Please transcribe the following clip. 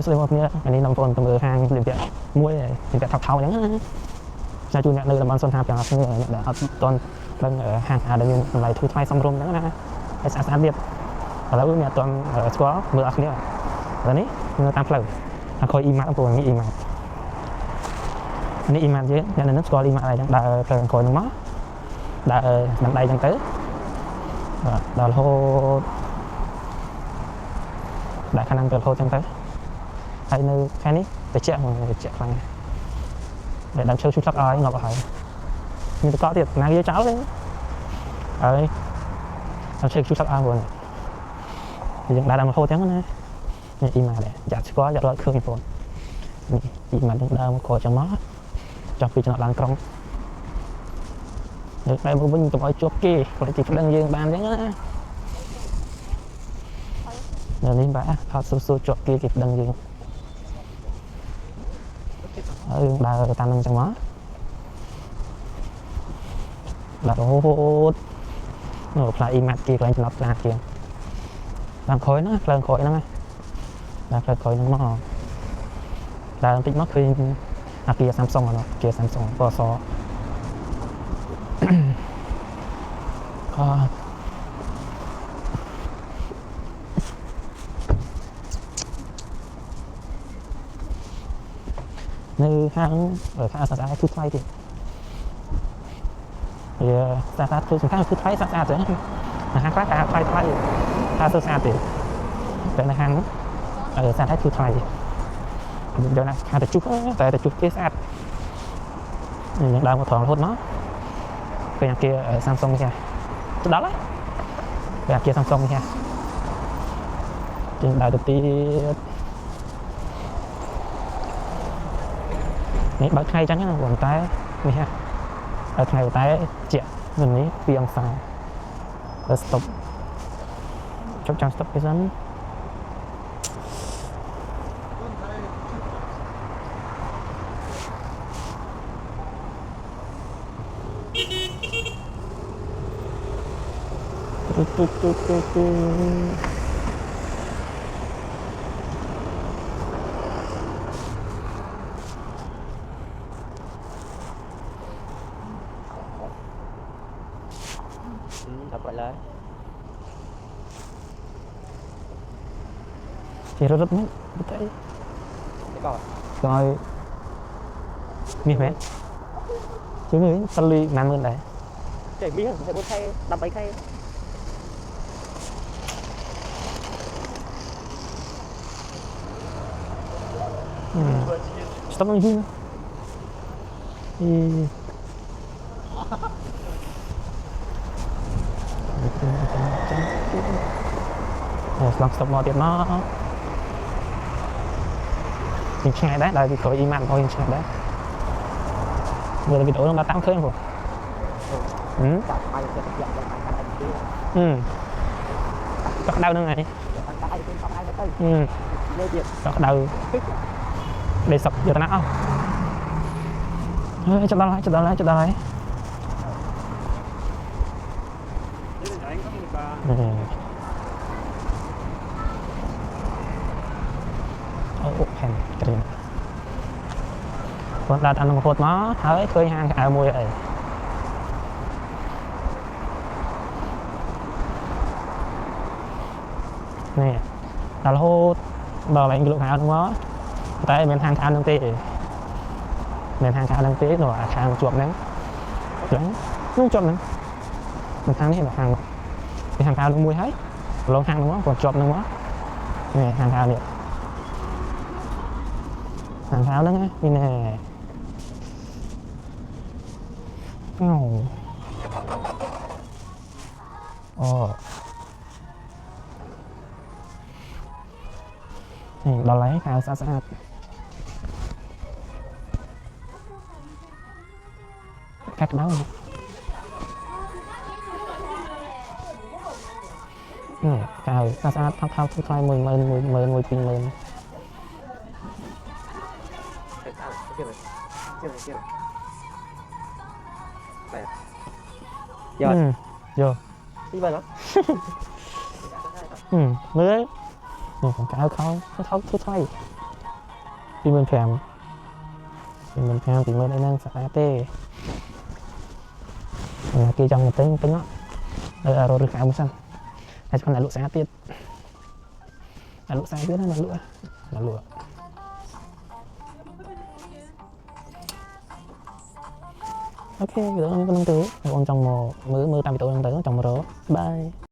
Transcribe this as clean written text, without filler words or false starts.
ស្ដីមកគ្នានេះនាំបងទៅមើលហាងលៀបពាក់មួយលៀបពាក់ថោកៗអញ្ចឹងណាចាជួនអ្នកនៅតំបន់សុនថាទាំងអស់គ្នាអ្នកដែលអត់តន់ដឹងហាងដែលមានតម្លៃធូរថ្លៃសមរម្យអញ្ចឹងណាហើយស្អាតទៀតឥឡូវមានអត់តន់ស្គាល់មើលអស់គ្នាឥឡូវនេះនៅតាមផ្លូវអាខុយអ៊ីម៉ាត់អង្គនេះអ៊ីម៉ាត់នេះអ៊ីម៉ាត់យើងអ្នកនៅនឹងស្គាល់អ៊ីម៉ាត់អីចឹងដើរផ្លូវអង្គនឹងមកដើរដំដៃចឹងទៅដល់រហូតដាក់ខាងហ្នឹងទៅរហូតចឹងទៅហើយនៅខែនេះតិចខ្លាំងតែដើមឈើឈូសឆាក់ឲ្យងាប់ហើយមានតកទៀតណាវាចោលទេហើយដើមឈើឈូសឆាក់ឲ្យបងយើងដើររហូតចឹងណានេះអ៊ីម៉ាដែរយ៉ាត់ស្គាល់យ៉ាត់រត់ឃើញបងនេះអ៊ីម៉ានឹងដើរមកក្រោយចឹងមកចង់ពីចំណុចឡានក្រុងលើកដៃមកវិញកុំឲ្យជាប់គេគាត់ទីប្តឹងយើងបានចឹងណានៅនេះបាទអត់ស៊ូជាប់គេប្តឹងយើងហើយដើរតាមនឹងចឹងមកដល់រហូតនៅផ្លូវអ៊ីម៉ាត់គេកន្លែងចំណប់ស្អាតជាងតាមក្រោយហ្នឹងផ្លូវក្រោយហ្នឹងដល់ផ្លូវក្រោយហ្នឹងមកដើរបន្តិចមកឃើញអាគារ Samsung ហ្នឹងអាគារ Samsung ពណ៌សនៅហាងខាងស្អាតគឺថ្លៃទៀតវាស្អាតគឺសំខាន់គឺថ្លៃស្អាតចឹងហាងខ្លះថ្លៃថាស្អាតទៀតតែនៅហាងស្អាតគឺថ្លៃយកណាខាងតែជុះគេស្អាតយើងដើរមកត្រង់រហូតមកពេលអាគារ Samsung នេះទៅដល់ហើយពេលអាគារ Samsung នេះយើងដើរទៅទៀតនេះបើកថ្ងៃចឹងណាប៉ុន្តែនេះហ่ะបើកថ្ងៃតែជានេះ2 អង្សាទៅ stop ចុចចាំ stop គេសិនទូដល់បាត់ឡើយជារត់នេះទៅក៏ឲ្យមាសមែនជឿមើលសិលីប៉ុន្មានដែរចេះមាសតែ4ខែ13ខែstop nó gì làm stop nó tiếp nó mình chạy đấy đây thì có im lặng thôi chạy đấy vừa là video nó đã tăng thêm rồi bắt đầu nữa này bắt đầu để sập giờ ta não cho tao lấy con đặt ăn một hột nó thấy khơi hàng áo mùi ấy nè là hột đò lại cái lượng áo đúng không tại mình hàng áo nâng tê mình hàng áo nâng tê rồi hàng chuột nắng chẳng không chuột nắng mình hàng này là hàng áo nâng mùi hết lông hàng đúng không còn chuột nâng quá nè hàng áo điện hàng áo đó nghe nè đó lấy áo sát cắt đó cào sát thao thay 10 pin lên vô đi vào đó mới นี่ผมก็เอาเขาทุกไทยปีเมืองแพมปีเมืองได้นั่งสตาร์เต้kia trong một tính nó rồi được cả một xanh hay còn là lụa sáng tiết là lụa sáng tiết là lụa ok, cái đó con đang tới, con trong mùa mưa tạm bị tôi đang tới trong mùa đó, bye.